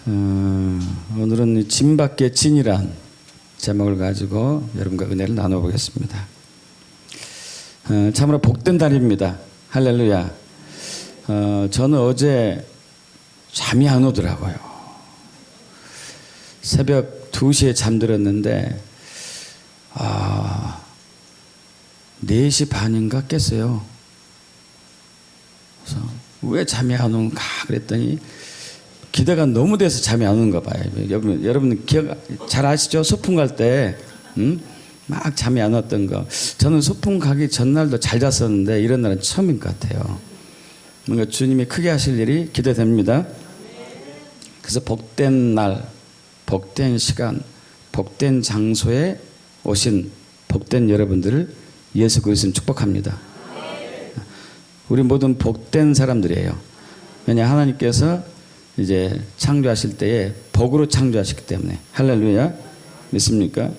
오늘은 진 밖의 진이란 제목을 가지고 여러분과 은혜를 나눠보겠습니다. 참으로 복된 날입니다. 할렐루야. 저는 어제 잠이 안 오더라고요. 새벽 2시에 잠들었는데 4시 반인가 깼어요. 그래서 왜 잠이 안 오는가 그랬더니 기대가 너무 돼서 잠이 안 오는가 봐요. 여러분 기억 잘 아시죠? 소풍 갈 때 막 잠이 안 왔던 거. 저는 소풍 가기 전날도 잘 잤었는데 이런 날은 처음인 것 같아요. 뭔가 주님이 크게 하실 일이 기대됩니다. 그래서 복된 날, 복된 시간, 복된 장소에 오신 복된 여러분들을 예수 그리스도는 축복합니다. 우리 모든 복된 사람들이에요. 왜냐 하나님께서 이제 창조하실 때에 복으로 창조하셨기 때문에. 할렐루야. 믿습니까?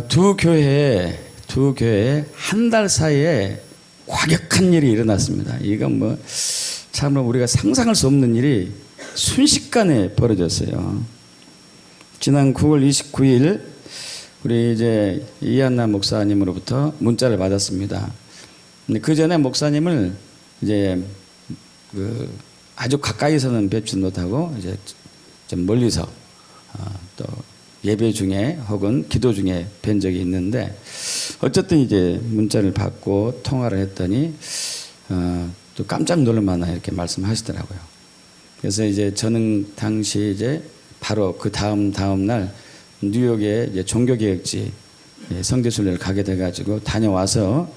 두 교회에 한 달 사이에 과격한 일이 일어났습니다. 이건 참으로 우리가 상상할 수 없는 일이 순식간에 벌어졌어요. 지난 9월 29일 우리 이제 이한나 목사님으로부터 문자를 받았습니다. 근데 그 전에 목사님을 이제 아주 가까이서는 뵙지 못하고 이제 좀 멀리서 또 예배 중에 혹은 기도 중에 뵌 적이 있는데 어쨌든 이제 문자를 받고 통화를 했더니 또 깜짝 놀랄 만한 이렇게 말씀하시더라고요. 그래서 이제 저는 당시 이제 바로 그 다음 날 뉴욕에 이제 종교개혁지 성지순례를 가게 돼가지고 다녀와서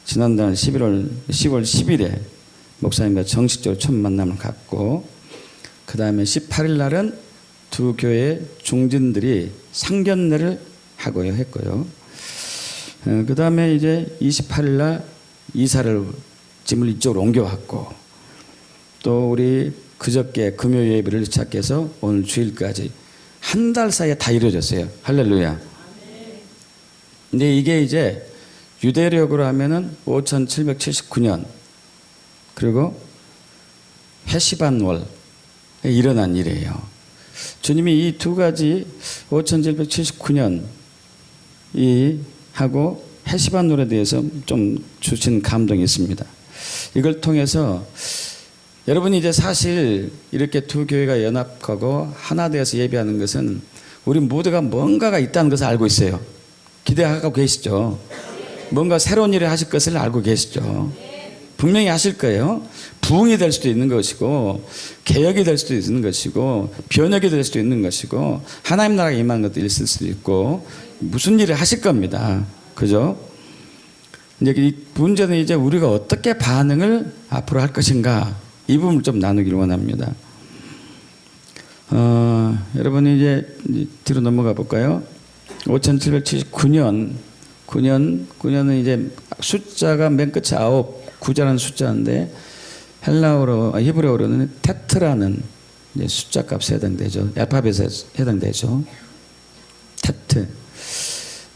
지난달 10월 10일에 목사님과 정식적으로 첫 만남을 갖고 그 다음에 18일 날은 두 교회 중진들이 상견례를 하고요 했고요. 그 다음에 이제 28일 날 이사를 짐을 이쪽으로 옮겨왔고 또 우리 그저께 금요 예배를 시작해서 오늘 주일까지 한 달 사이에 다 이루어졌어요. 할렐루야. 근데 이게 이제 유대력으로 하면은 5779년 그리고 해시반월에 일어난 일이에요. 주님이 이 두 가지 5779년 하고 해시반월에 대해서 좀 주신 감동이 있습니다. 이걸 통해서 여러분이 이제 사실 이렇게 두 교회가 연합하고 하나 되어서 예배하는 것은 우리 모두가 뭔가가 있다는 것을 알고 있어요. 기대하고 계시죠? 뭔가 새로운 일을 하실 것을 알고 계시죠? 분명히 하실 거예요. 부흥이 될 수도 있는 것이고 개혁이 될 수도 있는 것이고 변혁이 될 수도 있는 것이고 하나님 나라가 임하는 것도 있을 수도 있고 무슨 일을 하실 겁니다. 그죠? 이제 이 문제는 이제 우리가 어떻게 반응을 앞으로 할 것인가 이 부분을 좀 나누기를 원합니다. 여러분이 이제 뒤로 넘어가 볼까요? 5779년은 이제 숫자가 맨 끝에 9자라는 숫자인데 헬라어로 히브리어로는 테트라는 이제 숫자 값에 해당되죠. 알파벳에 해당되죠. 테트.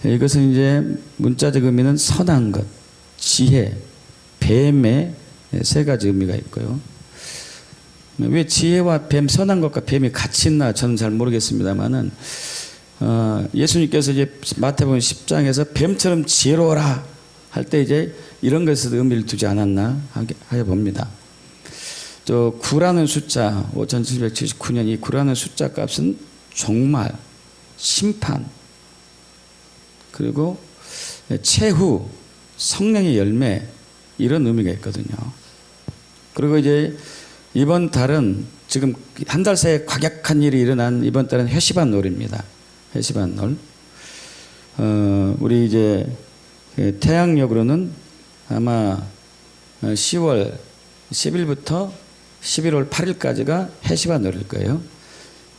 이것은 이제 문자적 의미는 선한 것, 지혜, 뱀의 세 가지 의미가 있고요. 왜 지혜와 뱀, 선한 것과 뱀이 같이 있나 저는 잘 모르겠습니다만은 예수님께서 이제 마태복음 10장에서 뱀처럼 지혜로워라 할 때 이제 이런 것에서 의미를 두지 않았나 하여 봅니다. 또 9라는 숫자 5779년 이 9라는 숫자 값은 종말, 심판 그리고 최후, 성령의 열매 이런 의미가 있거든요. 그리고 이제 이번 달은 지금 한 달 사이에 과격한 일이 일어난 이번 달은 해시반월입니다. 해시반월. 우리 이제 태양력으로는 아마 10월 10일부터 11월 8일까지가 해시반월일 거예요.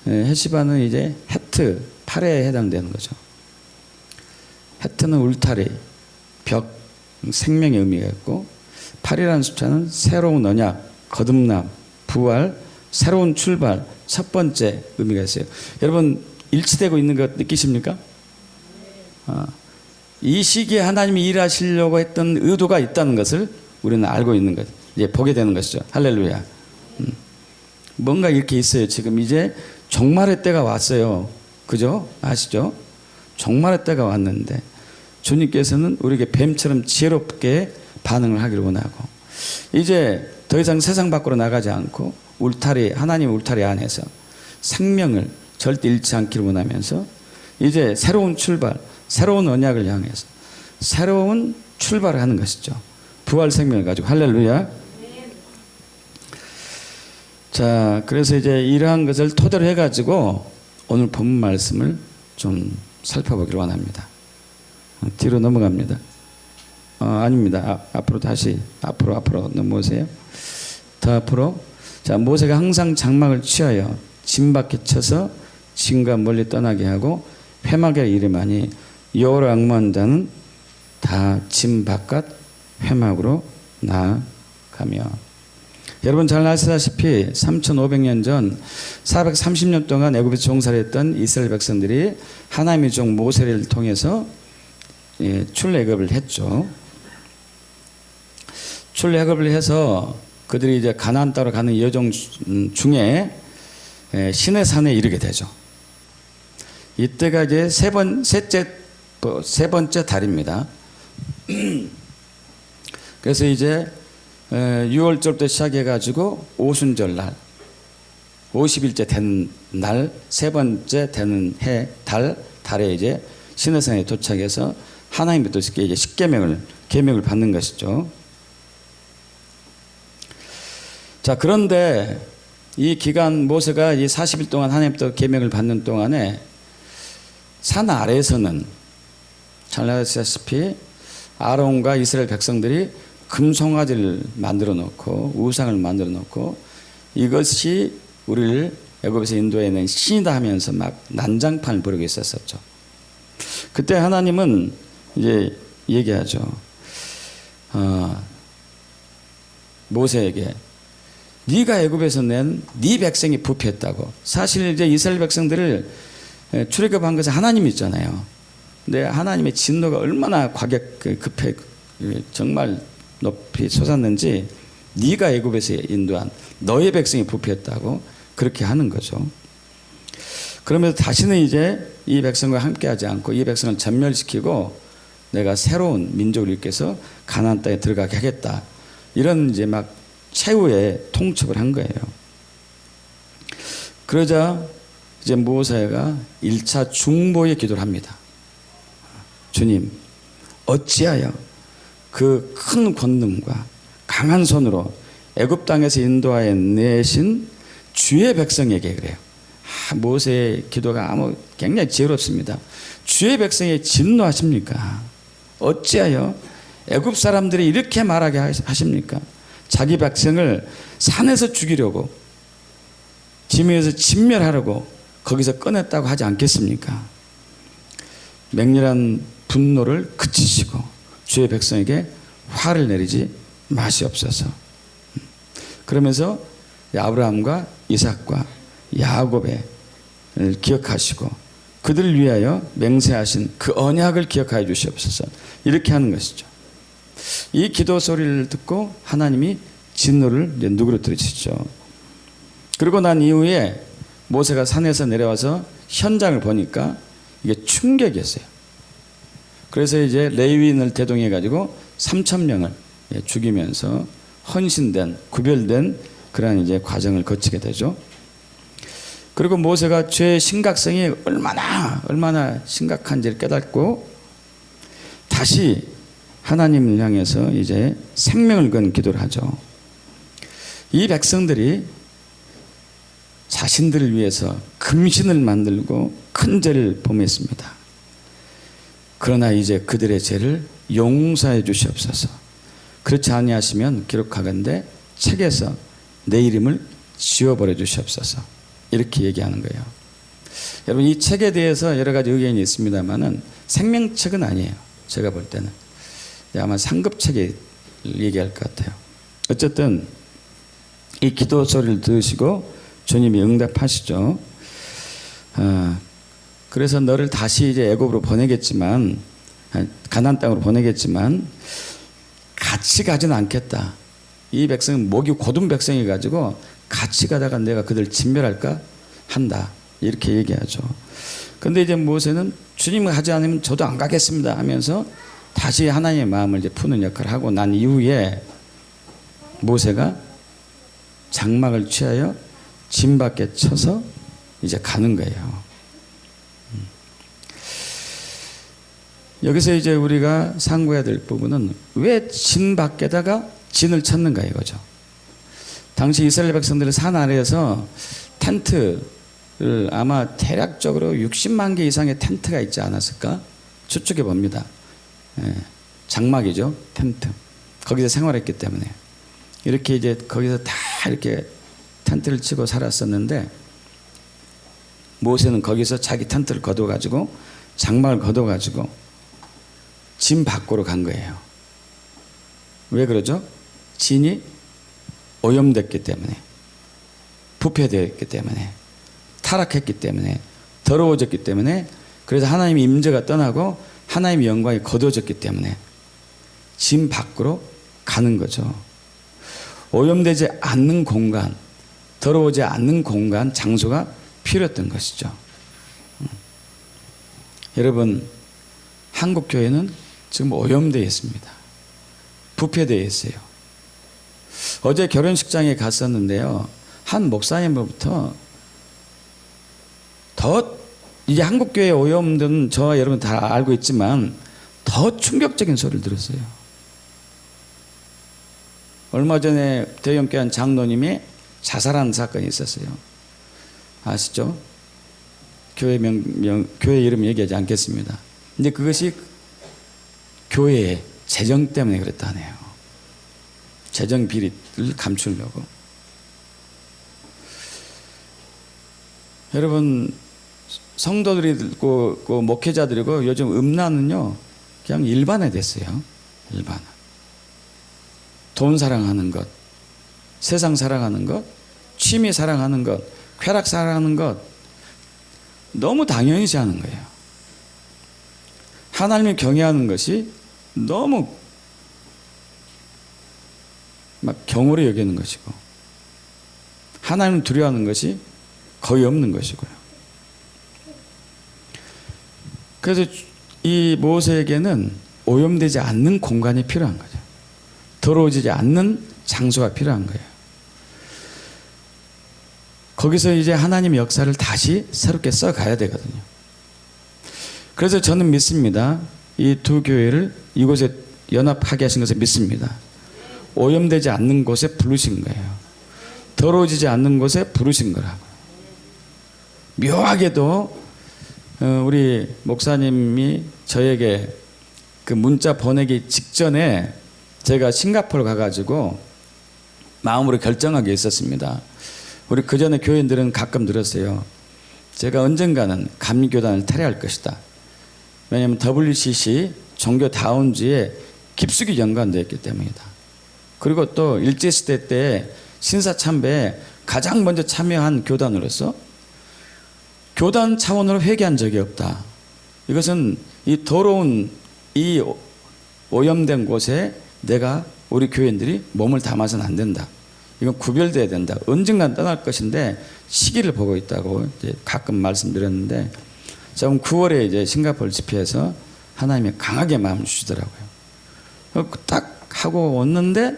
해시반은 이제 해트, 8에 해당되는 거죠. 해트는 울타리, 벽, 생명의 의미가 있고 8이라는 숫자는 새로운 언약, 거듭남, 부활, 새로운 출발, 첫 번째 의미가 있어요. 여러분 일치되고 있는 것 느끼십니까? 이 시기에 하나님이 일하시려고 했던 의도가 있다는 것을 우리는 알고 있는 것, 이제 보게 되는 것이죠. 할렐루야. 뭔가 이렇게 있어요. 지금 이제 종말의 때가 왔어요. 그죠? 아시죠? 종말의 때가 왔는데 주님께서는 우리에게 뱀처럼 지혜롭게 반응을 하기를 원하고, 이제 더 이상 세상 밖으로 나가지 않고 울타리, 하나님 울타리 안에서 생명을 절대 잃지 않기를 원하면서 이제 새로운 출발, 새로운 언약을 향해서 새로운 출발을 하는 것이죠. 부활 생명을 가지고. 할렐루야. 자, 그래서 이제 이러한 것을 토대로 해가지고 오늘 본문 말씀을 좀 살펴보기를 원합니다. 뒤로 넘어갑니다. 아닙니다. 앞으로 다시 앞으로 넘어오세요. 더 앞으로. 자, 모세가 항상 장막을 취하여 진 밖에 쳐서 진과 멀리 떠나게 하고 회막에 이르마니 여호와를 앙모하는 자는 다 진 바깥 회막으로 나아가며. 여러분 잘 아시다시피 3500년 전 430년 동안 애굽에서 종살이 했던 이스라엘 백성들이 하나님의 종 모세를 통해서 출애굽을 했죠. 출애굽을 해서 그들이 이제 가나안 땅으로 가는 여정 중에 시내산에 이르게 되죠. 이때가 이제 세 번째 달입니다. 그래서 이제 6월절부터 시작해가지고 오순절 날, 50일째 된 날, 세 번째 되는 달에 이제 시내산에 도착해서 하나님부터 이제 계명을 받는 것이죠. 자, 그런데 이 기간 모세가 이 40일 동안 하나님부터 계명을 받는 동안에 산 아래에서는 잘 아시다시피 아론과 이스라엘 백성들이 금송아지를 만들어 놓고 우상을 만들어 놓고 이것이 우리를 애굽에서 인도해낸 신이다 하면서 막 난장판을 벌이고 있었었죠. 그때 하나님은 이제 얘기하죠. 모세에게 네가 애굽에서 낸 네 백성이 부패했다고. 사실 이제 이스라엘 백성들을 출애굽한 것은 하나님이 있잖아요. 근데 하나님의 진노가 얼마나 급해 정말 높이 솟았는지 네가 애굽에서 인도한 너의 백성이 부패했다고 그렇게 하는 거죠. 그러면서 다시는 이제 이 백성과 함께하지 않고 이 백성을 전멸시키고 내가 새로운 민족을 일으켜서 가나안 땅에 들어가게 하겠다. 이런 이제 막 최후의 통첩을 한 거예요. 그러자 이제 모세가 1차 중보의 기도를 합니다. 주님, 어찌하여 그 큰 권능과 강한 손으로 애굽 땅에서 인도하여 내신 주의 백성에게 그래요. 모세의 기도가 굉장히 지혜롭습니다. 주의 백성에 진노하십니까? 어찌하여 애굽 사람들이 이렇게 말하게 하십니까? 자기 백성을 산에서 죽이려고 지면에서 진멸하려고 거기서 꺼냈다고 하지 않겠습니까? 맹렬한 분노를 그치시고 주의 백성에게 화를 내리지 마시옵소서. 그러면서 아브라함과 이삭과 야곱을 기억하시고 그들을 위하여 맹세하신 그 언약을 기억하여 주시옵소서. 이렇게 하는 것이죠. 이 기도 소리를 듣고 하나님이 진노를 누그러뜨리시죠. 그리고 난 이후에 모세가 산에서 내려와서 현장을 보니까 이게 충격이었어요. 그래서 이제 레위인을 대동해 가지고 3,000명을 죽이면서 헌신된 구별된 그러한 이제 과정을 거치게 되죠. 그리고 모세가 죄의 심각성이 얼마나 심각한지를 깨닫고 다시 하나님을 향해서 이제 생명을 건 기도를 하죠. 이 백성들이 자신들을 위해서 금신을 만들고 큰 죄를 범했습니다. 그러나 이제 그들의 죄를 용서해 주시옵소서. 그렇지 아니하시면 기록하건대 책에서 내 이름을 지워버려 주시옵소서. 이렇게 얘기하는 거예요. 여러분, 이 책에 대해서 여러 가지 의견이 있습니다만은 생명책은 아니에요. 제가 볼 때는 아마 상급책에 얘기할 것 같아요. 어쨌든 이 기도 소리를 들으시고 주님이 응답하시죠. 그래서 너를 다시 이제 애굽으로 보내겠지만, 가나안 땅으로 보내겠지만 같이 가지는 않겠다. 이 백성은 목이 고든 백성이 가지고 같이 가다가 내가 그들 진멸할까 한다. 이렇게 얘기하죠. 근데 이제 모세는 주님이 하지 않으면 저도 안 가겠습니다 하면서 다시 하나님의 마음을 이제 푸는 역할을 하고 난 이후에 모세가 장막을 취하여 진 밖에 쳐서 이제 가는 거예요. 여기서 이제 우리가 상고해야 될 부분은 왜 진 밖에다가 진을 쳤는가 이거죠. 당시 이스라엘 백성들은 산 아래에서 텐트를 아마 대략적으로 60만 개 이상의 텐트가 있지 않았을까 추측해 봅니다. 예, 장막이죠. 텐트. 거기서 생활했기 때문에 이렇게 이제 거기서 다 이렇게 텐트를 치고 살았었는데 모세는 거기서 자기 텐트를 거둬가지고 장막을 거둬가지고 진 밖으로 간 거예요. 왜 그러죠? 진이 오염됐기 때문에, 부패되었기 때문에, 타락했기 때문에, 더러워졌기 때문에, 그래서 하나님의 임재가 떠나고 하나님의 영광이 거둬졌기 때문에 진 밖으로 가는 거죠. 오염되지 않는 공간, 더러워지지 않는 공간, 장소가 필요했던 것이죠. 여러분, 한국 교회는 지금 오염되어 있습니다. 부패되어 있어요. 어제 결혼식장에 갔었는데요. 한 목사님으로부터 더 이제 한국 교회 오염된 저와 여러분 다 알고 있지만 더 충격적인 소리를 들었어요. 얼마 전에 대형교회 한 장로님이 자살한 사건이 있었어요. 아시죠? 교회 교회 이름 얘기하지 않겠습니다. 근데 그것이 교회의 재정 때문에 그랬다네요. 재정 비리를 감추려고. 여러분, 성도들이고 목회자들이고 요즘 음란은요 그냥 일반화 됐어요. 일반화. 돈 사랑하는 것, 세상 사랑하는 것, 취미 사랑하는 것, 쾌락 사랑하는 것 너무 당연시 하는 거예요. 하나님을 경외하는 것이 너무 막 경홀히 여기는 것이고 하나님을 두려워하는 것이 거의 없는 것이고요. 그래서 이 모세에게는 오염되지 않는 공간이 필요한 거죠. 더러워지지 않는 장소가 필요한 거예요. 거기서 이제 하나님의 역사를 다시 새롭게 써가야 되거든요. 그래서 저는 믿습니다. 이 두 교회를 이곳에 연합하게 하신 것을 믿습니다. 오염되지 않는 곳에 부르신 거예요. 더러워지지 않는 곳에 부르신 거라고. 묘하게도 우리 목사님이 저에게 그 문자 보내기 직전에 제가 싱가포르 가가지고 마음으로 결정한 게 있었습니다. 우리 그 전에 교인들은 가끔 들었어요. 제가 언젠가는 감리교단을 탈회할 것이다. 왜냐하면 WCC 종교다운지에 깊숙이 연관되어 있기 때문이다. 그리고 또 일제시대 때 신사참배에 가장 먼저 참여한 교단으로서 교단 차원으로 회개한 적이 없다. 이것은 이 더러운 이 오염된 곳에 내가 우리 교인들이 몸을 담아서는 안 된다. 이건 구별돼야 된다. 언젠간 떠날 것인데 시기를 보고 있다고 이제 가끔 말씀드렸는데, 저는 9월에 이제 싱가포르 집회에서 하나님이 강하게 마음을 주시더라고요. 딱 하고 왔는데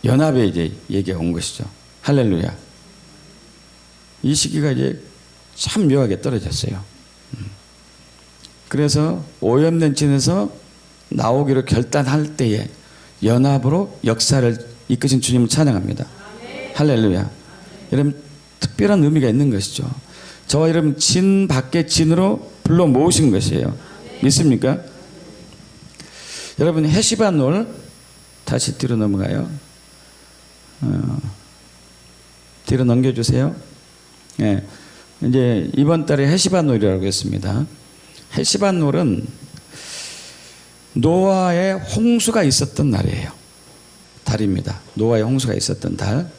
연합에 이제 얘기가 온 것이죠. 할렐루야. 이 시기가 이제 참 묘하게 떨어졌어요. 그래서 오염된 진에서 나오기로 결단할 때에 연합으로 역사를 이끄신 주님을 찬양합니다. 할렐루야. 여러분, 특별한 의미가 있는 것이죠. 저와 여러분 진 밖에 진으로 불러 모으신 것이에요. 믿습니까? 여러분, 헤시반놀 다시 뒤로 넘어가요. 뒤로 넘겨주세요. 네. 이제 이번 달에 헤시반놀이라고 했습니다. 헤시반놀은 노아의 홍수가 있었던 날이에요. 달입니다. 노아의 홍수가 있었던 달.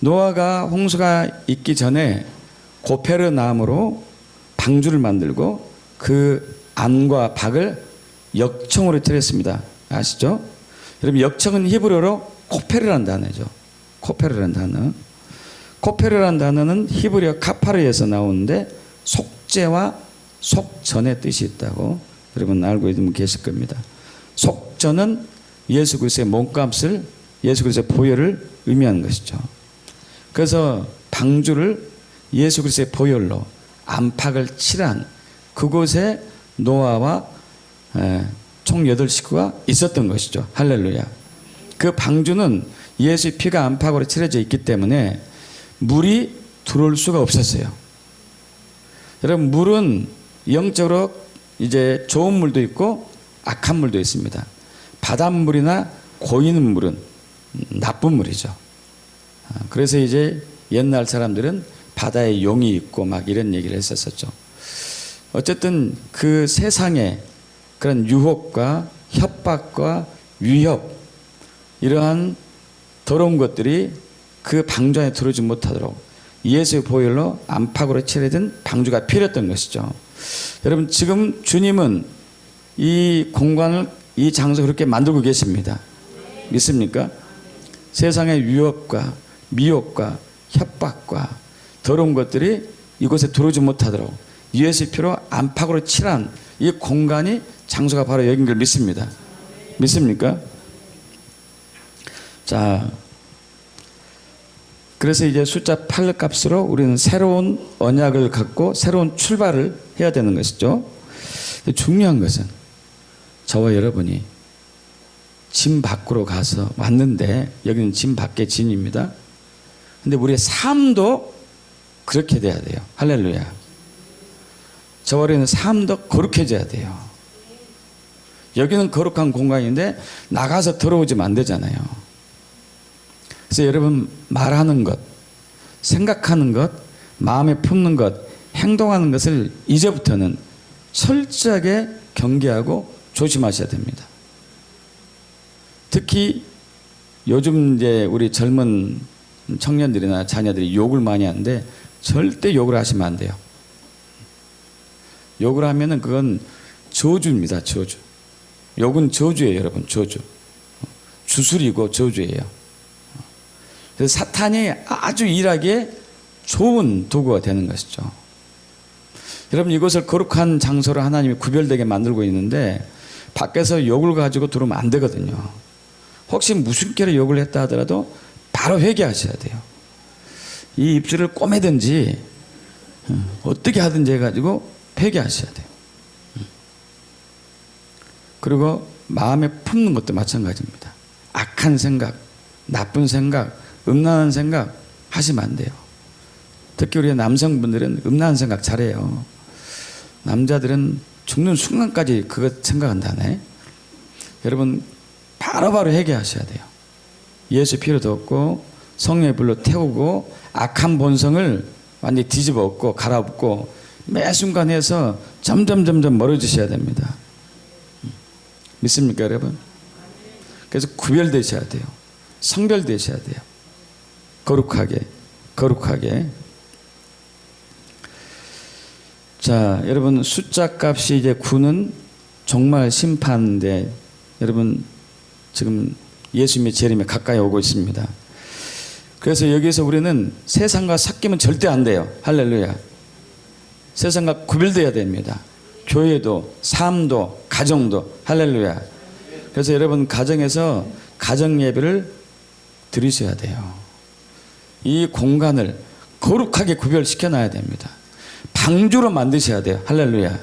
노아가 홍수가 있기 전에 고페르 나무로 방주를 만들고 그 안과 박을 역청으로 틀었습니다. 아시죠? 여러분, 역청은 히브리어로 코페르라는 단어죠. 코페르라는 단어. 코페르라는 단어는 히브리어 카파르에서 나오는데 속죄와 속전의 뜻이 있다고 여러분 알고 있는 분 계실 겁니다. 속전은 예수 그리스도의 몸값을, 예수 그리스도의 보혈을 의미하는 것이죠. 그래서 방주를 예수 그리스도의 보혈로 안팎을 칠한 그곳에 노아와 총 8식구가 있었던 것이죠. 할렐루야. 그 방주는 예수의 피가 안팎으로 칠해져 있기 때문에 물이 들어올 수가 없었어요. 여러분, 물은 영적으로 이제 좋은 물도 있고 악한 물도 있습니다. 바닷물이나 고이는 물은 나쁜 물이죠. 그래서 이제 옛날 사람들은 바다에 용이 있고 막 이런 얘기를 했었었죠. 어쨌든 그 세상에 그런 유혹과 협박과 위협, 이러한 더러운 것들이 그 방주 안에 들어오지 못하도록 예수의 보혈로 안팎으로 칠해진 방주가 필요했던 것이죠. 여러분, 지금 주님은 이 공간을, 이 장소 그렇게 만들고 계십니다. 믿습니까? 세상의 위협과 미혹과 협박과 더러운 것들이 이곳에 들어오지 못하도록 예수의 피로 안팎으로 칠한 이 공간이, 장소가 바로 여긴 걸 믿습니다. 믿습니까? 자, 그래서 이제 숫자 8 값으로 우리는 새로운 언약을 갖고 새로운 출발을 해야 되는 것이죠. 중요한 것은 저와 여러분이 진 밖으로 가서 왔는데, 여기는 진 밖의 진입니다. 근데 우리의 삶도 그렇게 돼야 돼요. 할렐루야. 저와 여러분의 삶도 거룩해져야 돼요. 여기는 거룩한 공간인데 나가서 들어오지면 안 되잖아요. 그래서 여러분, 말하는 것, 생각하는 것, 마음에 품는 것, 행동하는 것을 이제부터는 철저하게 경계하고 조심하셔야 됩니다. 특히 요즘 이제 우리 젊은 청년들이나 자녀들이 욕을 많이 하는데 절대 욕을 하시면 안 돼요. 욕을 하면은 그건 저주입니다. 저주. 욕은 저주예요, 여러분. 저주. 주술이고 저주예요. 그래서 사탄이 아주 일하기에 좋은 도구가 되는 것이죠. 여러분, 이곳을 거룩한 장소로 하나님이 구별되게 만들고 있는데 밖에서 욕을 가지고 들어오면 안 되거든요. 혹시 무슨 깨로 욕을 했다 하더라도 바로 회개하셔야 돼요. 이 입술을 꼬매든지 어떻게 하든지 해가지고 회개하셔야 돼요. 그리고 마음에 품는 것도 마찬가지입니다. 악한 생각, 나쁜 생각, 음란한 생각 하시면 안 돼요. 특히 우리 남성분들은 음란한 생각 잘해요. 남자들은 죽는 순간까지 그것 생각한다네. 여러분, 바로바로 회개하셔야 돼요. 예수 피로 덮고 성령의 불로 태우고 악한 본성을 완전히 뒤집어 엎고 갈아엎고 매 순간 해서 점점 멀어지셔야 됩니다. 믿습니까, 여러분? 그래서 구별되셔야 돼요. 성별되셔야 돼요. 거룩하게. 자, 여러분, 숫자 값이 이제 9는 정말 심판인데, 여러분 지금 예수님의 재림에 가까이 오고 있습니다. 그래서 여기서 우리는 세상과 섞이면 절대 안 돼요. 할렐루야. 세상과 구별돼야 됩니다. 교회도, 삶도, 가정도. 할렐루야. 그래서 여러분, 가정에서 가정 예배를 드리셔야 돼요. 이 공간을 거룩하게 구별시켜 놔야 됩니다. 방주로 만드셔야 돼요. 할렐루야.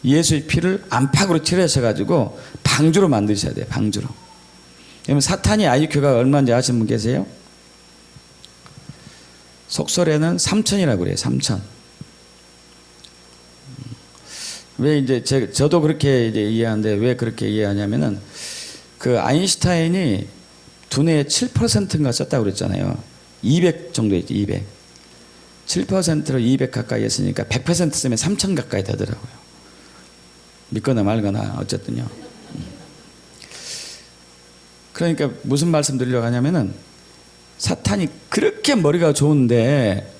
예수의 피를 안팎으로 칠하셔가지고 방주로 만드셔야 돼요. 방주로. 여러분, 사탄이 IQ가 얼마인지 아시는 분 계세요? 속설에는 3000이라고 그래요. 3000. 왜 이제 저도 그렇게 이제 이해하는데, 왜 그렇게 이해하냐면은 그 아인슈타인이 두뇌의 7%인가 썼다고 그랬잖아요. 200 정도 있지, 200. 7%로 200 가까이 했으니까 100% 쓰면 3000 가까이 되더라고요. 믿거나 말거나 어쨌든요. 그러니까 무슨 말씀 드리려고 하냐면은, 사탄이 그렇게 머리가 좋은데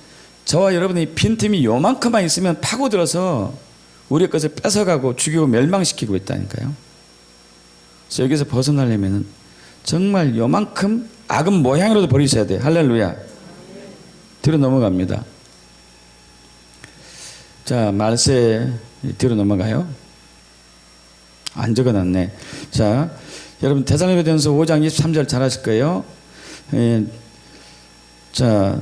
저와 여러분이 빈틈이 요만큼만 있으면 파고들어서 우리의 것을 뺏어가고 죽이고 멸망시키고 있다니까요. 그래서 여기서 벗어나려면은 정말 요만큼 악은 모양이라도 버리셔야 돼요. 할렐루야. 뒤로 넘어갑니다. 자, 말세 뒤로 넘어가요. 안 적어놨네. 자, 여러분 데살로니가전서 5장 23절 잘 아실 거예요. 자,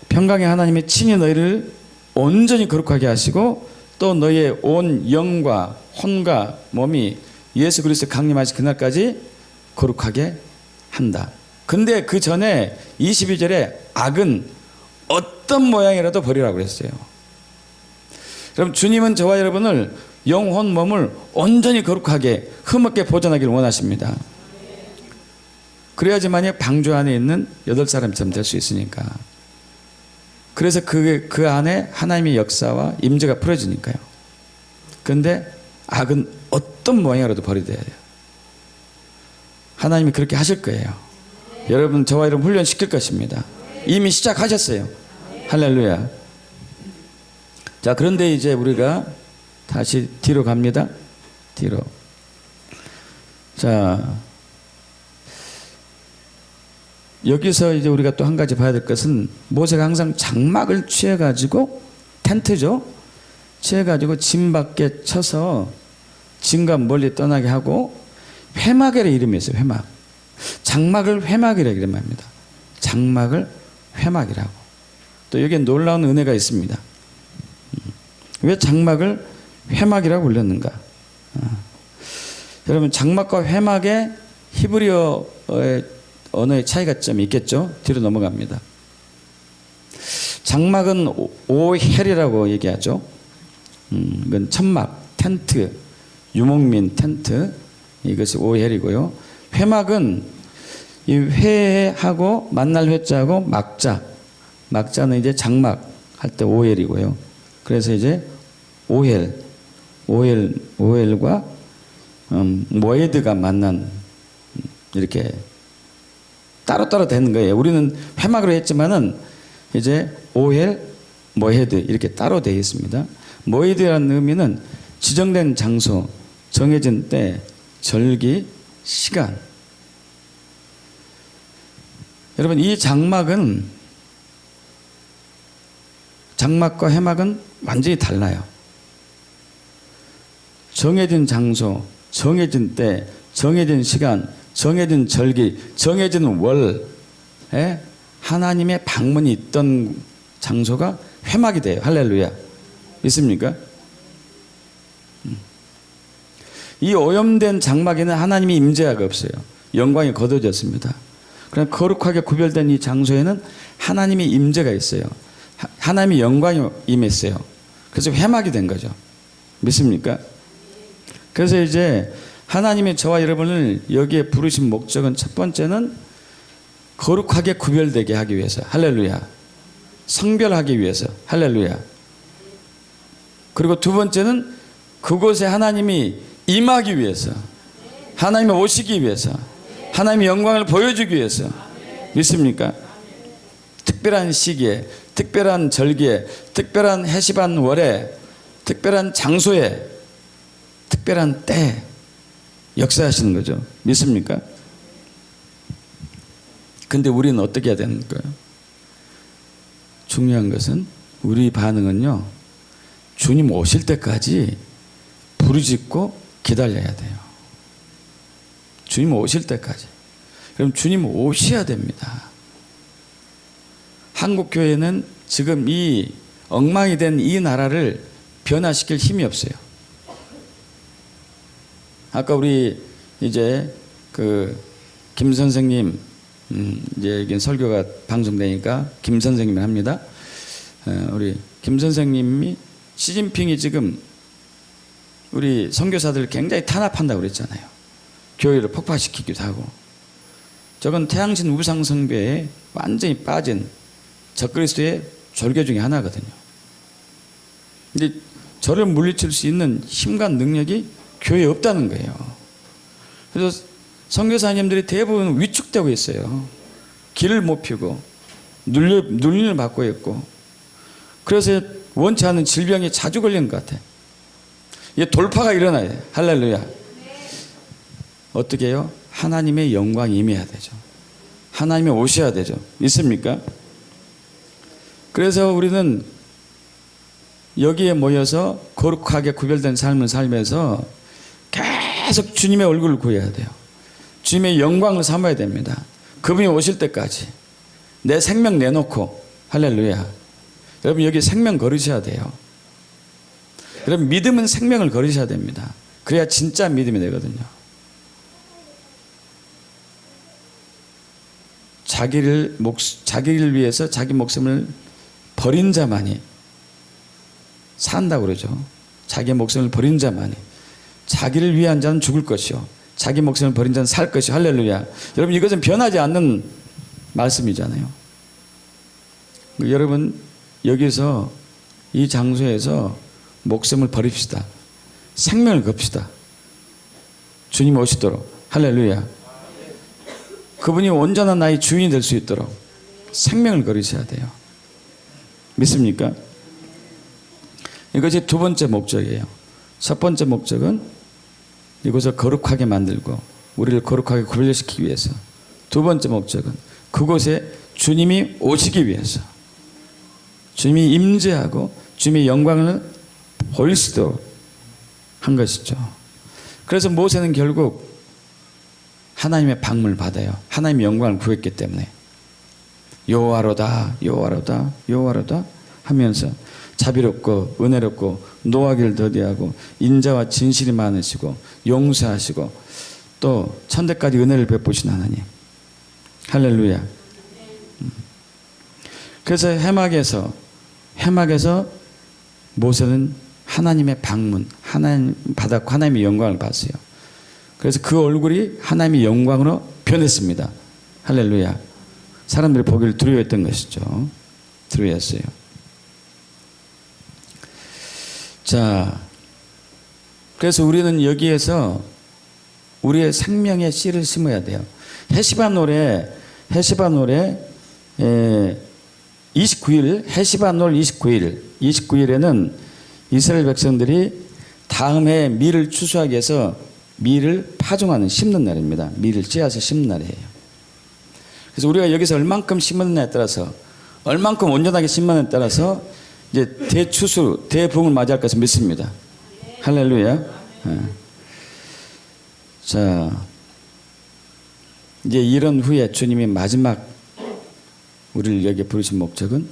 평강의 하나님이 친히 너희를 온전히 거룩하게 하시고 또 너희의 온 영과 혼과 몸이 예수 그리스도 강림하신 그날까지 거룩하게 한다. 근데 그 전에 22절에 악은 어떤 모양이라도 버리라고 그랬어요. 그럼 주님은 저와 여러분을 영혼 몸을 온전히 거룩하게 흠없게 보존하기를 원하십니다. 그래야지만이 방주 안에 있는 8사람처럼 될 수 있으니까. 그래서 그 안에 하나님의 역사와 임재가 풀어지니까요. 그런데 악은 어떤 모양이라도 버려야 돼요. 하나님이 그렇게 하실 거예요. 여러분, 저와 여러분 훈련시킬 것입니다. 이미 시작하셨어요. 할렐루야. 자, 그런데 이제 우리가 다시 뒤로 갑니다. 뒤로. 자, 여기서 이제 우리가 또 한 가지 봐야 될 것은 모세가 항상 장막을 취해가지고 텐트죠. 취해가지고 진 밖에 쳐서 진과 멀리 떠나게 하고 회막이라 이름이 있어요. 회막. 장막을 회막이라 이름합니다. 장막을 회막이라고. 또 여기에 놀라운 은혜가 있습니다. 왜 장막을 회막이라고 불렸는가? 여러분, 장막과 회막의 히브리어의 언어의 차이가 좀 있겠죠? 뒤로 넘어갑니다. 장막은 오헬이라고 얘기하죠. 이건 천막, 텐트, 유목민 텐트, 이것이 오헬이고요. 회막은 이 회하고 만날 회자하고 막자는 이제 장막 할 때 오헬이고요. 그래서 이제 오헬과 모에드가 만난 이렇게 따로따로 되는 거예요. 우리는 회막으로 했지만은 이제 오헬, 모헤드 이렇게 따로 되어 있습니다. 모헤드라는 의미는 지정된 장소, 정해진 때, 절기, 시간. 여러분, 이 장막과 회막은 완전히 달라요. 정해진 장소, 정해진 때, 정해진 시간, 정해진 절기, 정해진 월에 하나님의 방문이 있던 장소가 회막이 돼요. 할렐루야. 믿습니까? 이 오염된 장막에는 하나님의 임재가 없어요. 영광이 거둬졌습니다. 그러나 거룩하게 구별된 이 장소에는 하나님의 임재가 있어요. 하나님의 영광이 임했어요. 그래서 회막이 된 거죠. 믿습니까? 그래서 이제 하나님의 저와 여러분을 여기에 부르신 목적은 첫 번째는 거룩하게 구별되게 하기 위해서. 할렐루야. 성별하기 위해서. 할렐루야. 그리고 두 번째는 그곳에 하나님이 임하기 위해서. 하나님이 오시기 위해서. 하나님의 영광을 보여주기 위해서. 믿습니까? 특별한 시기에, 특별한 절기에, 특별한 해시반 월에, 특별한 장소에, 특별한 때에 역사하시는 거죠. 믿습니까? 근데 우리는 어떻게 해야 되는 거예요? 중요한 것은 우리 반응은요, 주님 오실 때까지 부르짖고 기다려야 돼요. 주님 오실 때까지. 그럼 주님 오셔야 됩니다. 한국교회는 지금 이 엉망이 된 이 나라를 변화시킬 힘이 없어요. 아까 우리 이제 김 선생님, 이제 여기 설교가 방송되니까 김 선생님이 합니다. 우리 김 선생님이 시진핑이 지금 우리 선교사들을 굉장히 탄압한다고 그랬잖아요. 교회를 폭파시키기도 하고. 저건 태양신 우상숭배에 완전히 빠진 적그리스도의 절개 중에 하나거든요. 근데 저를 물리칠 수 있는 힘과 능력이 교회에 없다는 거예요. 그래서 선교사님들이 대부분 위축되고 있어요. 길을 못 피고 눌림을 받고 있고, 그래서 원치 않은 질병에 자주 걸리는 것 같아요. 이게 돌파가 일어나야 돼요. 할렐루야. 어떻게 해요? 하나님의 영광이 임해야 되죠. 하나님이 오셔야 되죠. 있습니까? 그래서 우리는 여기에 모여서 거룩하게 구별된 삶을 살면서 계속 주님의 얼굴을 구해야 돼요. 주님의 영광을 삼아야 됩니다. 그분이 오실 때까지 내 생명 내놓고. 할렐루야. 여러분 여기 생명 걸으셔야 돼요. 여러분 믿음은 생명을 걸으셔야 됩니다. 그래야 진짜 믿음이 되거든요. 자기를 위해서 자기 목숨을 버린 자만이 산다고 그러죠. 자기 목숨을 버린 자만이. 자기를 위한 자는 죽을 것이요 자기 목숨을 버린 자는 살 것이요. 할렐루야. 여러분 이것은 변하지 않는 말씀이잖아요. 여러분 여기서 이 장소에서 목숨을 버립시다. 생명을 겁시다. 주님 오시도록. 할렐루야. 그분이 온전한 나의 주인이 될 수 있도록 생명을 걸으셔야 돼요. 믿습니까? 이것이 두 번째 목적이에요. 첫 번째 목적은 이곳을 거룩하게 만들고 우리를 거룩하게 구별시키기 위해서. 두 번째 목적은 그곳에 주님이 오시기 위해서. 주님이 임재하고 주님의 영광을 보일 수 있도록 한 것이죠. 그래서 모세는 결국 하나님의 방문을 받아요. 하나님의 영광을 구했기 때문에. 여호와로다 여호와로다 여호와로다 하면서 자비롭고 은혜롭고 노하기를 더디하고 인자와 진실이 많으시고 용서하시고 또 천대까지 은혜를 베푸신 하나님. 할렐루야. 그래서 해막에서 모세는 하나님의 방문, 하나님 받았고 하나님의 영광을 봤어요. 그래서 그 얼굴이 하나님의 영광으로 변했습니다. 할렐루야. 사람들이 보기를 두려워했던 것이죠. 두려워했어요. 자, 그래서 우리는 여기에서 우리의 생명의 씨를 심어야 돼요. 헤시바놀에 29일 헤시바놀 29일에는 이스라엘 백성들이 다음 해 밀을 추수하기 위해서 밀을 파종하는 심는 날입니다. 밀을 째어서 심는 날이에요. 그래서 우리가 여기서 얼만큼 심었느냐에 따라서 얼만큼 온전하게 심었느냐에 따라서 이제 대추수 대부흥을 맞이할 것을 믿습니다. 할렐루야. 자, 이제 이런 후에 주님이 마지막 우리를 여기 부르신 목적은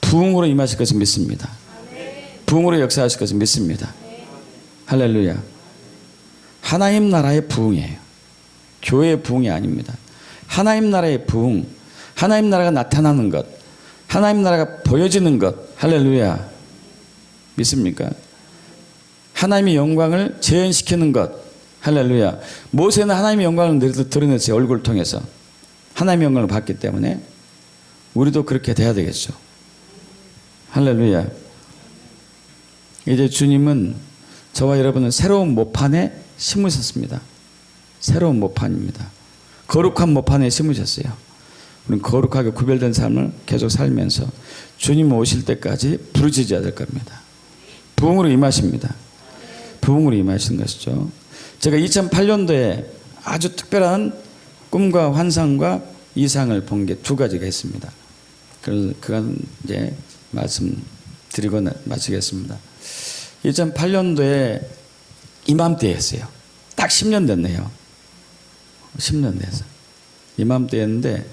부흥으로 임하실 것을 믿습니다. 부흥으로 역사하실 것을 믿습니다. 할렐루야. 하나님 나라의 부흥이에요. 교회의 부흥이 아닙니다. 하나님 나라의 부흥, 하나님 나라가 나타나는 것, 하나님 나라가 보여지는 것. 할렐루야. 믿습니까? 하나님의 영광을 재현시키는 것. 할렐루야. 모세는 하나님의 영광을 드러냈어요. 얼굴을 통해서. 하나님의 영광을 봤기 때문에 우리도 그렇게 돼야 되겠죠. 할렐루야. 이제 주님은 저와 여러분은 새로운 모판에 심으셨습니다. 새로운 모판입니다. 거룩한 모판에 심으셨어요. 우리는 거룩하게 구별된 삶을 계속 살면서 주님 오실 때까지 부르짖어야 될 겁니다. 부흥으로 임하십니다. 부흥으로 임하신 것이죠. 제가 2008년도에 아주 특별한 꿈과 환상과 이상을 본 게 두 가지가 있습니다. 그래서 그건 이제 말씀드리고 마치겠습니다. 2008년도에 이맘때였어요. 딱 10년 됐네요. 10년 돼서. 이맘때였는데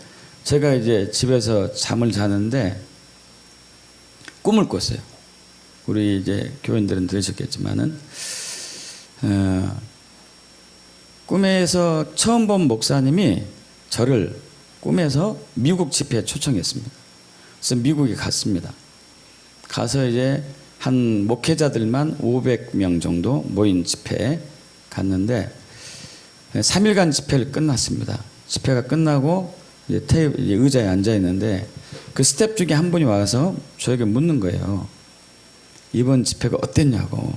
제가 이제 집에서 잠을 자는데 꿈을 꿨어요. 우리 이제 교인들은 들으셨겠지만은 꿈에서 처음 본 목사님이 저를 꿈에서 미국 집회에 초청했습니다. 그래서 미국에 갔습니다. 가서 이제 한 목회자들만 500명 정도 모인 집회에 갔는데 3일간 집회를 끝났습니다. 집회가 끝나고 이제 의자에 앉아 있는데 그 스텝 중에 한 분이 와서 저에게 묻는 거예요. 이번 집회가 어땠냐고.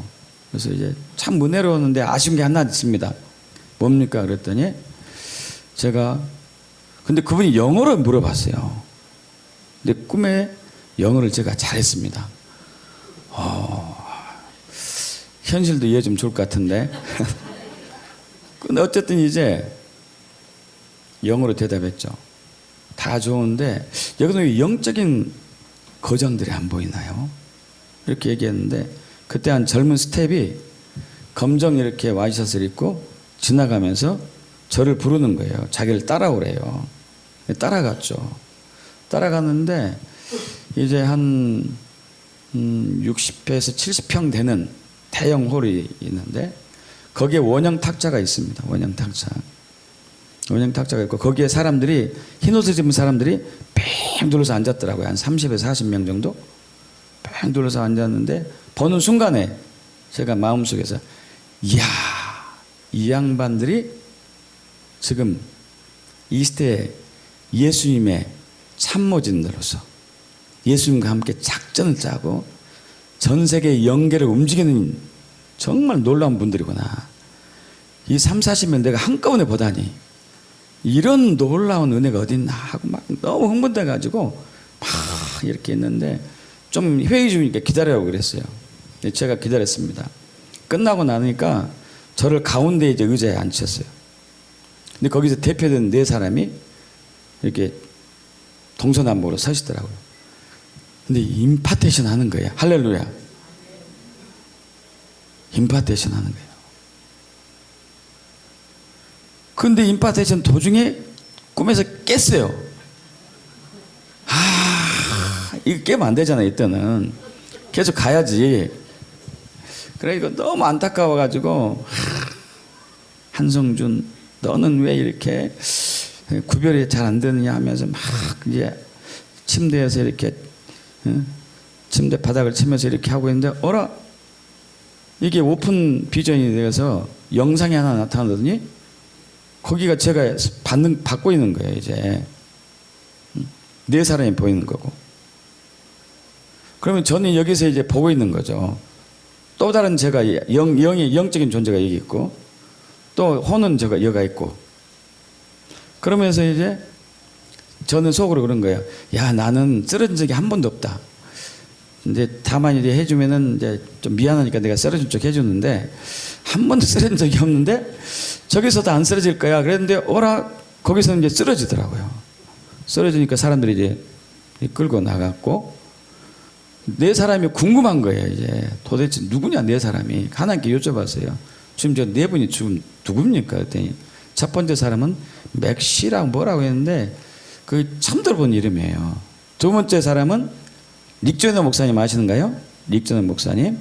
그래서 이제 참 은혜로웠는데 아쉬운 게 하나 있습니다. 뭡니까? 그랬더니 제가 근데 그분이 영어로 물어봤어요. 근데 꿈에 영어를 제가 잘했습니다. 현실도 이해 좀 줄 것 같은데. 근데 어쨌든 이제 영어로 대답했죠. 다 좋은데 여기는 왜 영적인 거장들이 안 보이나요? 이렇게 얘기했는데 그때 한 젊은 스텝이 검정 이렇게 와이셔츠를 입고 지나가면서 저를 부르는 거예요. 자기를 따라오래요. 따라갔죠. 따라갔는데 이제 한 60회에서 70평 되는 대형 홀이 있는데 거기에 원형 탁자가 있습니다. 원형 탁자가 있고 거기에 사람들이 흰 옷을 입은 사람들이 뺑 둘러서 앉았더라고요. 한 30에서 40명 정도 뺑 둘러서 앉았는데 보는 순간에 제가 마음속에서 이야, 이 양반들이 지금 이 시대에 예수님의 참모진으로서 예수님과 함께 작전을 짜고 전 세계의 영계를 움직이는 정말 놀라운 분들이구나. 이 3, 40명 내가 한꺼번에 보다니 이런 놀라운 은혜가 어딨나 하고 막 너무 흥분돼 가지고 막 이렇게 있는데 좀 회의 중이니까 기다려라고 그랬어요. 제가 기다렸습니다. 끝나고 나니까 저를 가운데 이제 의자에 앉혔어요. 근데 거기서 대표된 네 사람이 이렇게 동서남북으로 서시더라고요. 근데 임파테이션 하는 거예요. 할렐루야. 임파테이션 하는 거예요. 근데 임파테이션 도중에 꿈에서 깼어요. 이거 깨면 안 되잖아요. 이때는 계속 가야지. 그러니까 너무 안타까워가지고 한성준 너는 왜 이렇게 구별이 잘 안 되느냐 하면서 막 이제 침대에서 이렇게 침대 바닥을 치면서 이렇게 하고 있는데 어라 이게 오픈 비전이 되어서 영상이 하나 나타나더니 거기가 제가 받고 있는 거예요. 이제 네 사람이 보이는 거고 그러면 저는 여기서 이제 보고 있는 거죠. 또 다른 제가 영적인 존재가 여기 있고 또 혼은 여가 있고 그러면서 이제 저는 속으로 그런 거예요. 야 나는 쓰러진 적이 한 번도 없다. 이제 다만 이제 해주면은 이제 좀 미안하니까 내가 쓰러진 쪽 해주는데 한 번도 쓰러진 적이 없는데 저기서도 안 쓰러질 거야. 그랬는데 오라 거기서는 이제 쓰러지더라고요. 쓰러지니까 사람들이 이제 끌고 나갔고 네 사람이 궁금한 거예요. 이제 도대체 누구냐 네 사람이 하나님께 여쭤봤어요. 지금 저 네 분이 지금 누굽니까? 그랬더니 첫 번째 사람은 맥시라고 뭐라고 했는데 그 처음 들어본 이름이에요. 두 번째 사람은 릭조너 목사님 아시는가요? 릭조너 목사님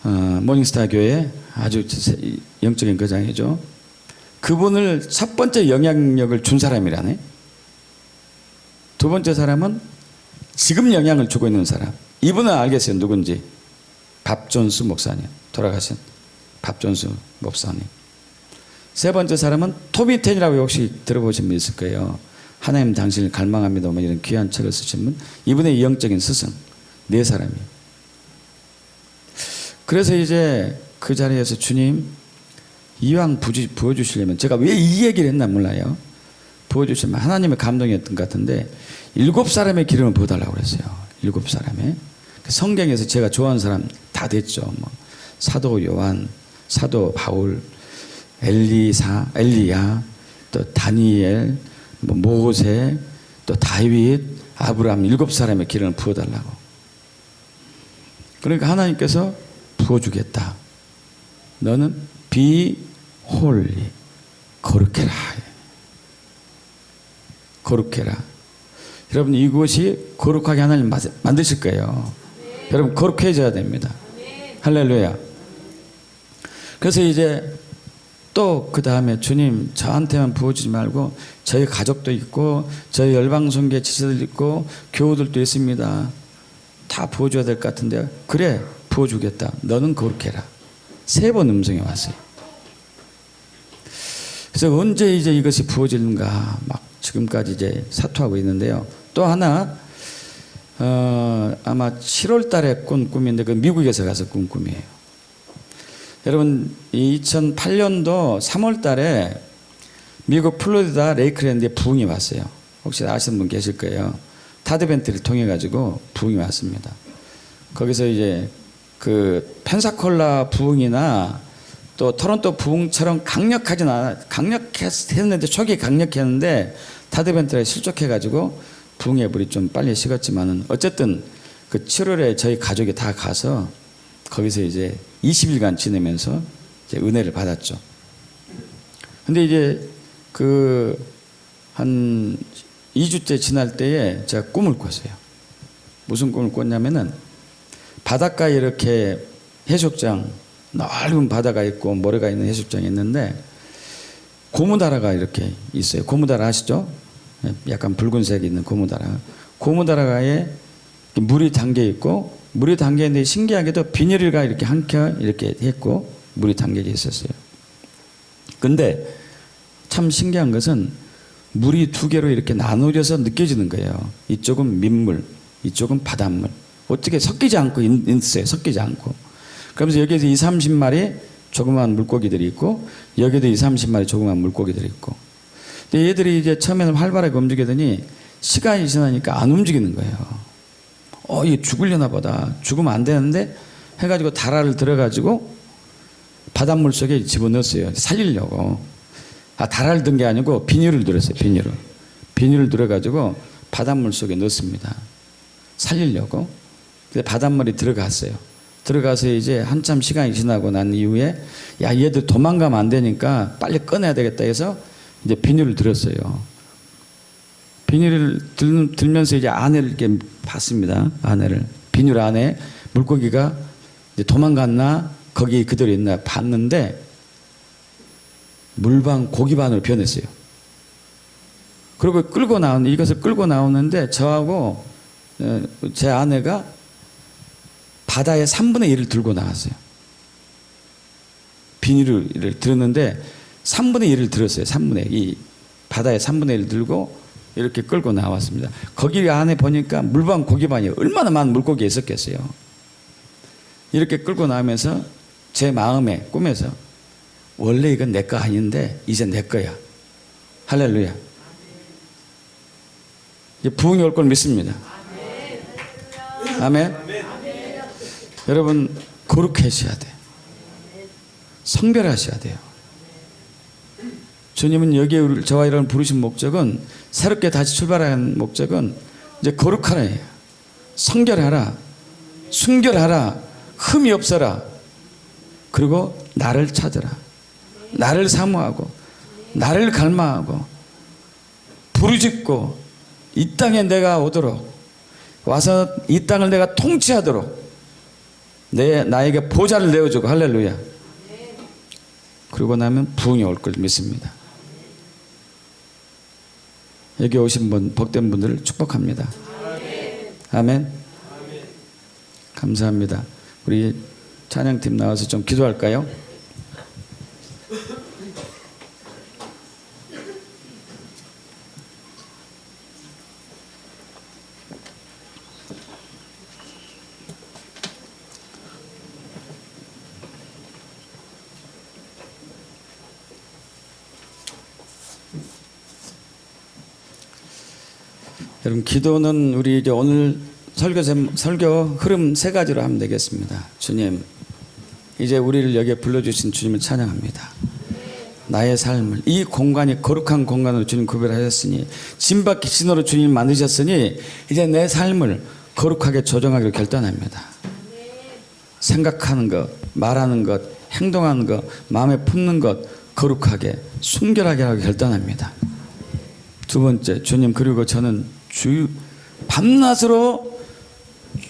모닝스타 교회 아주 영적인 거장이죠. 그분을 첫 번째 영향력을 준 사람이라네. 두 번째 사람은 지금 영향을 주고 있는 사람. 이분은 알겠어요. 누군지. 밥존스 목사님. 돌아가신 밥존스 목사님. 세 번째 사람은 토비 텐이라고 혹시 들어보신 분 있을 거예요. 하나님 당신을 갈망합니다. 뭐 이런 귀한 책을 쓰신 분. 이분의 영적인 스승. 네 사람이. 그래서 이제 그 자리에서 주님 이왕 부어주시려면 제가 왜 이 얘기를 했나 몰라요. 부어주시면 하나님의 감동이었던 것 같은데 7사람의 기름을 부어달라고 그랬어요. 7사람의. 성경에서 제가 좋아하는 사람 다 됐죠. 뭐 사도 요한, 사도 바울, 엘리야, 또 다니엘, 뭐 모세, 또 다윗, 아브라함 7사람의 기름을 부어달라고. 그러니까 하나님께서 부어주겠다. 너는 be holy. 거룩해라. 거룩해라. 여러분 이곳이 거룩하게 하나님 만드실 거예요. 네. 여러분 거룩해져야 됩니다. 네. 할렐루야. 그래서 이제 또 그 다음에 주님 저한테만 부어주지 말고 저희 가족도 있고 저희 열방송계 지체들 있고 교우들도 있습니다. 다 부어줘야 될 것 같은데 그래 부어주겠다. 너는 거룩해라. 3번 음성이 왔어요. 그래서 언제 이제 이것이 부어지는가 막 지금까지 이제 사투하고 있는데요. 또 하나 아마 7월 달에 꾼 꿈인데 그 미국에서 가서 꾼 꿈이에요. 여러분 2008년도 3월 달에 미국 플로리다 레이크랜드에 부흥이 왔어요. 혹시 아시는 분 계실 거예요. 타드벤트를 통해 가지고 부흥이 왔습니다. 거기서 이제 그 펜사콜라 부흥이나 또 토론토 부흥처럼 강력했는데 초기에 강력했는데 타드벤트에 실족해가지고 부흥의 불이 좀 빨리 식었지만은 어쨌든 그 7월에 저희 가족이 다 가서 거기서 이제 20일간 지내면서 이제 은혜를 받았죠. 근데 이제 그 한 2주째 지날 때에 제가 꿈을 꿨어요. 무슨 꿈을 꿨냐면은 바닷가에 이렇게 해수욕장, 넓은 바다가 있고 모래가 있는 해수욕장이 있는데 고무다라가 이렇게 있어요. 고무다라 아시죠? 약간 붉은색이 있는 고무다라. 고무다라가에 물이 담겨 있고, 물이 담겨 있는데 신기하게도 비닐가 이렇게 한 켜 이렇게 했고 물이 담겨져 있었어요. 근데 참 신기한 것은 물이 두 개로 이렇게 나누어져서 느껴지는 거예요. 이쪽은 민물, 이쪽은 바닷물. 어떻게 섞이지 않고 있어요. 섞이지 않고. 그러면서 여기에서 20, 30마리 조그마한 물고기들이 있고, 여기도 20, 30마리 조그마한 물고기들이 있고. 근데 얘들이 이제 처음에는 활발하게 움직이더니 시간이 지나니까 안 움직이는 거예요. 이게 죽으려나 보다. 죽으면 안 되는데 해가지고 다라를 들어가지고 바닷물 속에 집어넣었어요. 살리려고. 다라를 든 게 아니고 비닐을 들었어요. 비닐을 들어가지고 바닷물 속에 넣습니다. 살리려고. 근데 바닷물이 들어갔어요. 들어가서 이제 한참 시간이 지나고 난 이후에 야, 얘들 도망가면 안 되니까 빨리 꺼내야 되겠다 해서 이제 비닐을 들었어요. 비닐을 들면서 이제 안에를 이렇게 봤습니다. 안에를. 비닐 안에 물고기가 이제 도망갔나 거기 그대로 있나 봤는데 물반 고기반으로 변했어요. 그리고 이것을 끌고 나오는데 저하고 제 아내가 바다의 3분의 1을 들고 나왔어요. 비닐을 들었는데 3분의 1을 들었어요. 3분의 1. 바다의 3분의 1을 들고 이렇게 끌고 나왔습니다. 거기 안에 보니까 물반 고기반이 얼마나 많은 물고기가 있었겠어요. 이렇게 끌고 나오면서 제 마음에 꿈에서 원래 이건 내 거 아닌데 이제 내 거야. 할렐루야. 이제 부흥이 올 걸 믿습니다. 아멘. 여러분 거룩해져야 돼요. 성별하셔야 돼요. 주님은 여기에 저와 이런 부르신 목적은, 새롭게 다시 출발하는 목적은 이제 거룩하라예요. 성결하라, 순결하라, 흠이 없어라. 그리고 나를 찾으라. 나를 사모하고 나를 갈망하고 부르짖고 이 땅에 내가 오도록 와서 이 땅을 내가 통치하도록 나에게 보좌를 내어주고. 할렐루야. 그러고 나면 부흥이 올 걸 믿습니다. 여기 오신 분, 복된 분들을 축복합니다. 아멘. 감사합니다. 우리 찬양팀 나와서 좀 기도할까요? 여러분, 기도는 우리 이제 오늘 설교 흐름 세 가지로 하면 되겠습니다. 주님, 이제 우리를 여기에 불러주신 주님을 찬양합니다. 나의 삶을, 이 공간이 거룩한 공간으로 주님 구별하셨으니, 진밖의 신으로 주님 만드셨으니 이제 내 삶을 거룩하게 조정하기로 결단합니다. 생각하는 것, 말하는 것, 행동하는 것, 마음에 품는 것 거룩하게, 순결하게 하고 결단합니다. 두 번째, 주님, 그리고 저는 밤낮으로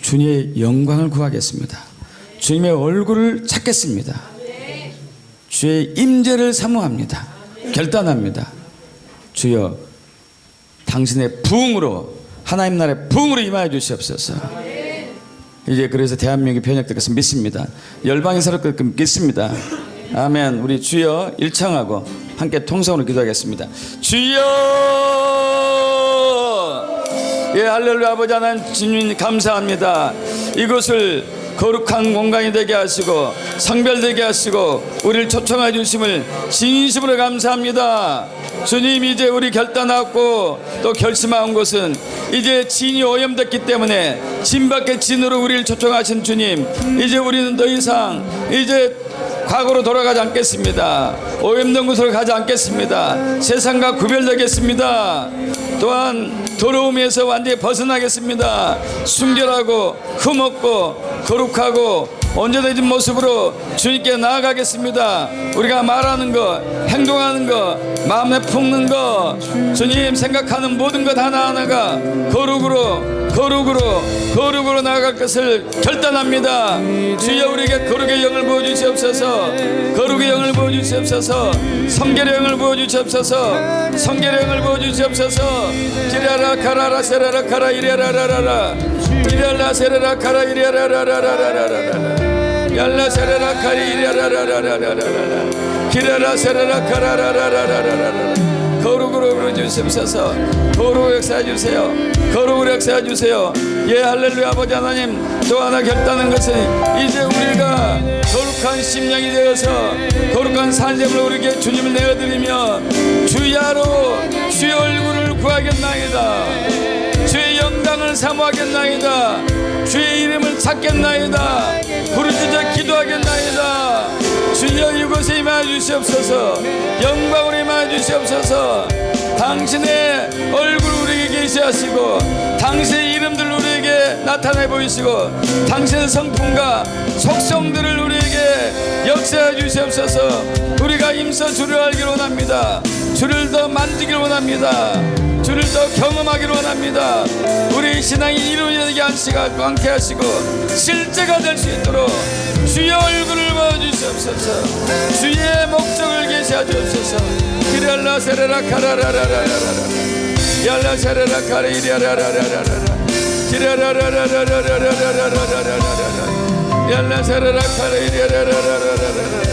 주님의 영광을 구하겠습니다. 주님의 얼굴을 찾겠습니다. 주의 임재를 사모합니다. 결단합니다. 주여, 당신의 부흥으로, 하나님 나라의 부흥으로 임하여 주시옵소서. 이제 그래서 대한민국이 변혁될 것을 믿습니다. 열방이 새롭게 믿습니다. 아멘. 우리 주여 일창하고 함께 통성으로 기도하겠습니다. 주여! 예, 할렐루야. 아버지 하나님, 주님 감사합니다. 이곳을 거룩한 공간이 되게 하시고 성별되게 하시고 우리를 초청해 주심을 진심으로 감사합니다. 주님, 이제 우리 결단하고 또 결심한 것은 이제 진이 오염됐기 때문에 진 밖의 진으로 우리를 초청하신 주님, 이제 우리는 더 이상 이제 과거로 돌아가지 않겠습니다. 오염된 곳으로 가지 않겠습니다. 세상과 구별되겠습니다. 또한 더러움에서 완전히 벗어나겠습니다. 순결하고 흠없고 거룩하고 온전해진 모습으로 주님께 나아가겠습니다. 우리가 말하는 것, 행동하는 것, 마음에 품는 것, 주님 생각하는 모든 것 하나하나가 거룩으로 나아갈 것을 결단합니다. 주여 우리에게 거룩의 영을 부어주시옵소서. 거룩의 영을 부어주시옵소서. 성결의 영을 부어주시옵소서. 성결의 영을 부어주시옵소서. 기라라 카라라 세라라 카라 이레라라라라 이레라 세라라 카라 이레라라라라라라라 얄라 세라라 카리 이레라라라라라라 기라라 세라라 카라라라라라라라 거룩으로 부어주시옵소서. 거룩을 역사해 주세요. 거룩을 역사해 주세요. 예, 할렐루야. 아버지 하나님, 또 하나 결단한 것은 이제 우리가 거룩한 심령이 되어서 거룩한 산재물을 우리에게 주님을 내어드리며 주야로 주의 얼굴을 구하겠나이다. 주의 영광을 사모하겠나이다. 주의 이름을 찾겠나이다. 부르짖어 기도하겠나이다. 주여 이곳에 임하여 주시옵소서. 영광으로 임하여 주시옵소서. 당신의 얼굴 우리에게 계시하시고 당신의 이름들 우리에게 나타내 보이시고 당신의 성품과 속성들을 우리에게 역사해 주시옵소서. 우리가 임서 주를 알기를 원합니다. 주를 더 만지기를 원합니다. 주를 더 경험하기를 원합니다. 우리 신앙이 이루어지게 함께 하시고 실제가 될 수 있도록 주의 얼굴을 보여주시옵소서. 주의 목적을 계시해 주옵소서. 기랄라 세라라 카라라라라라라 얄라 세라라 카리리아라라라라라 기라라라라라라라라라라라라 얄라 세라라 카리리아라라라라라라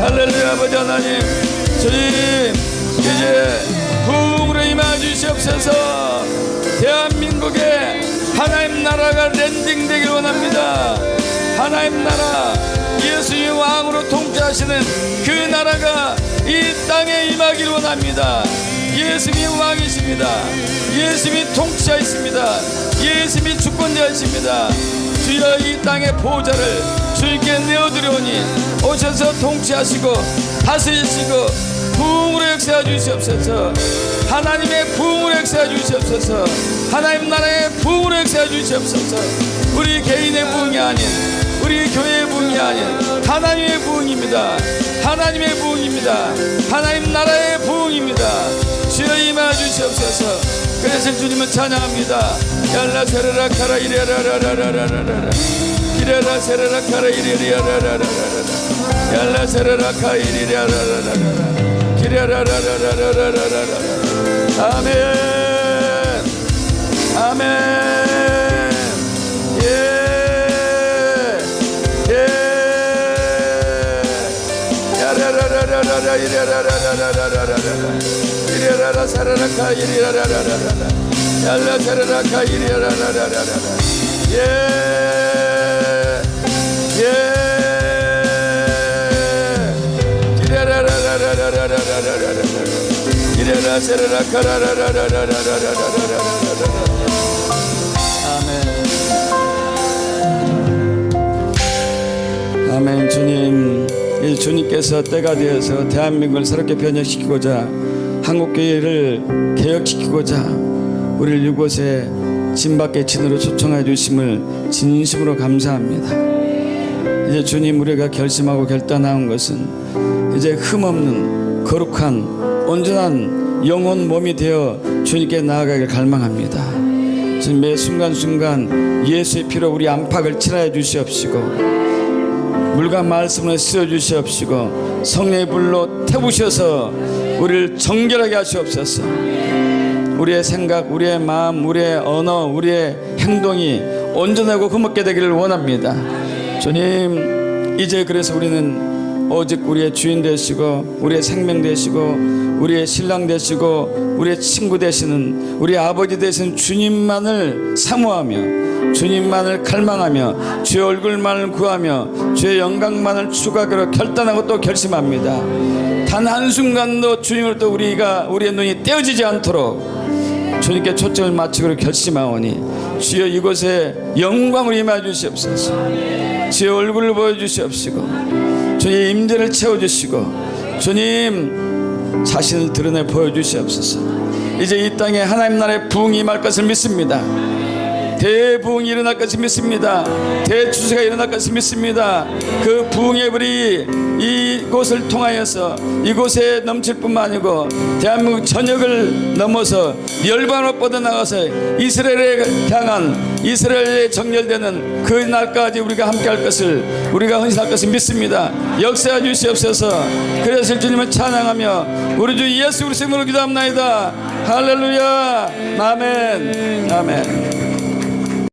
할렐루야. 아버지 하나님, 주님 이제 부흥으로 임하여 주시옵소서. 대한민국에 하나님 나라가 랜딩되길 원합니다. 하나님 나라, 예수의 왕으로 통치하시는 그 나라가 이 땅에 임하길 원합니다. 예수님이 왕이십니다. 예수님이 통치자이십니다. 예수님이 주권자이십니다. 주여 이 땅의 보호자를 주님께 내어드려오니 오셔서 통치하시고 다스리시고 부흥으로 역사해 주시옵소서. 하나님의 부흥으로 역사해 주시옵소서. 하나님 나라의 부흥으로 역사해 주시옵소서. 우리 개인의 부흥이 아닌 우리 교회의 부흥이 아닌 하나님의 부흥입니다. 하나님의 부흥입니다. 하나님 나라의 부흥입니다. 주여 임하여 주시옵소서. 그래서 주님을 찬양합니다. 얄라 세라라 카라 이레라라라라라라 기레라 세라라 카라 이레리아라라라라 얄라 세라라 카라 이레리아라라라라 기레라라라라라라라 아멘 아멘 야라라라라라 이레라라라라라라 이레라라 사라라카 이레라라라라라 얄라 사라라카 이레라라라라라 기레라라라라라라라라라 기레라 사라라카라라라라라라라라라라 아멘 아멘. 주님, 이 주님께서 때가 되어서 대한민국을 새롭게 변혁시키고자 한국교회를 개혁시키고자 우리를 이곳에 진밖의 진으로 초청해 주심을 진심으로 감사합니다. 이제 주님, 우리가 결심하고 결단한 것은 이제 흠없는 거룩한 온전한 영혼 몸이 되어 주님께 나아가길 갈망합니다. 주님, 매 순간순간 예수의 피로 우리 안팎을 칠하여 주시옵시고 물과 말씀을 씌워 주시옵시고 성령의 불로 태우셔서 우리를 정결하게 하시옵소서. 우리의 생각, 우리의 마음, 우리의 언어, 우리의 행동이 온전하고 흠없게 되기를 원합니다. 주님, 이제 그래서 우리는 오직 우리의 주인 되시고 우리의 생명 되시고 우리의 신랑 되시고 우리의 친구 되시는 우리 아버지 되시는 주님만을 사모하며 주님만을 갈망하며 주의 얼굴만을 구하며 주의 영광만을 추구하기로 결단하고 또 결심합니다. 단 한순간도 주님을 또 우리의 눈이 떼어지지 않도록 주님께 초점을 맞추기로 결심하오니 주여 이곳에 영광을 임하여 주시옵소서. 주의 얼굴을 보여주시옵시고 주님 임재를 채워주시고 주님 자신을 드러내 보여주시옵소서. 이제 이 땅에 하나님 나라의 부흥이 임할 것을 믿습니다. 대부흥이 일어날 것을 믿습니다. 대추수가 일어날 것을 믿습니다. 그 부흥의 불이 이곳을 통하여서 이곳에 넘칠 뿐만 아니고 대한민국 전역을 넘어서 열방으로 뻗어나가서 이스라엘에 향한 이스라엘에 정렬되는 그 날까지 우리가 함께할 것을, 우리가 헌신할 것을 믿습니다. 역사해 주시옵소서. 그래서 주님을 찬양하며 우리 주 예수 그리스도의 이름으로 기도합나이다. 할렐루야. 아멘. 아멘.